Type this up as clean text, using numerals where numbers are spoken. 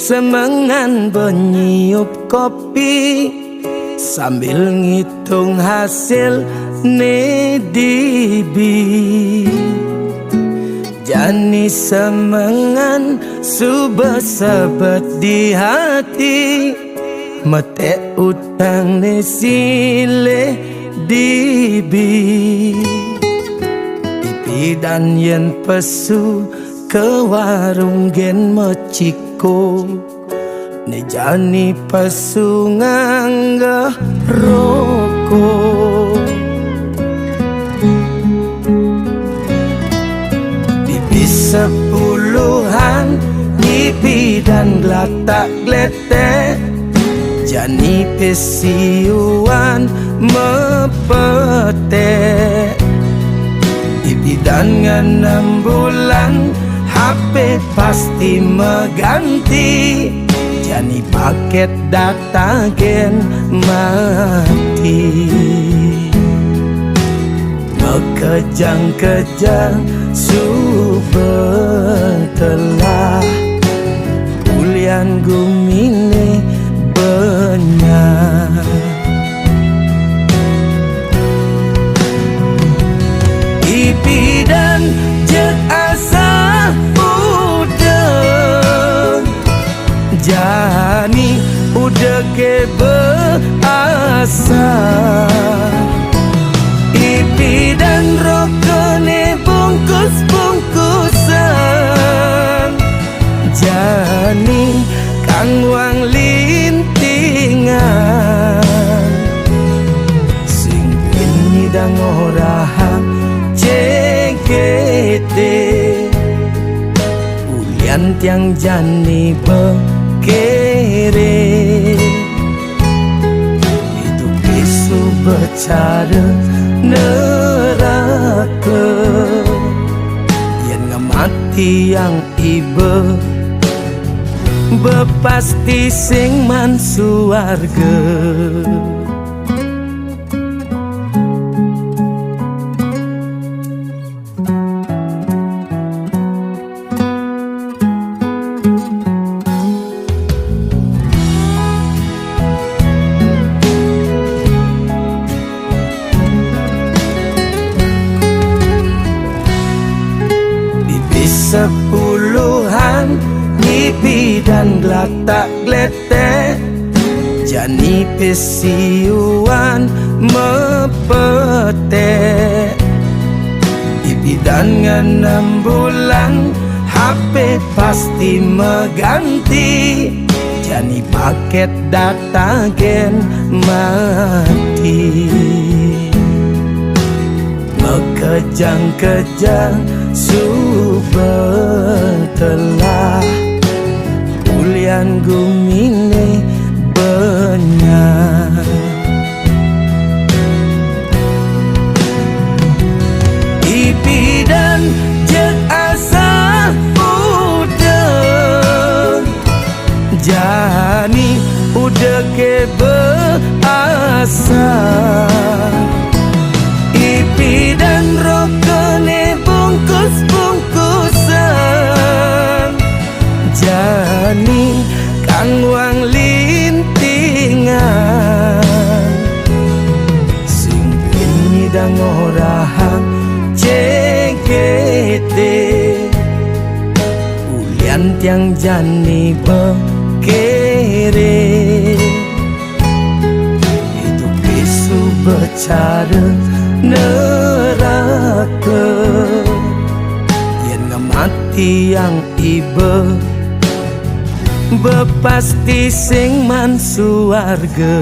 semengan berniup kopi sambil ngitung hasil nedibi. Jani semengan subesebet di hati, mete utang ne sile dibi. Ipi dan yen pesu ke warung gen meciko, ne jani pesu ngangga rokok. Pipi sepuluhan, pipi dan gelatak gletek, jani pesiuan mepetek. Pipi dan 6 bulan, HP pasti mengganti, jani paket data gen mati. Ngekejang-kejang subetelah ulian gumine benyar. Ipi dan jek asa udeng, jani udah ke beasa. Ipi dan rokone bungkus-bungkusan, jani kang wang lintingan. Sing ini dang oraha CGT, ulian tiang jani bekere. Itu isu bercara neraka, yang ngemati yang ibe bepasti sing man suarga. Sepuluhan, pipi dan gelatak gletek, jani pesiuan mepetek. Pipi dan 6 bulan, HP pasti mengganti, jani paket data gen mati. Ngekejang-kejang subetelah ulian gumine benyar. Ipi dan jek asa udeng, jani udah ke beasa. Ipi dan rokone bungkus-bungkusan, jani kang wang lintingan. Sing ini dang oraha CGT, ulian tiang jani bekere. Itu isu bercara neraka, yang ngemati yang ibe bepasti sing man suarga.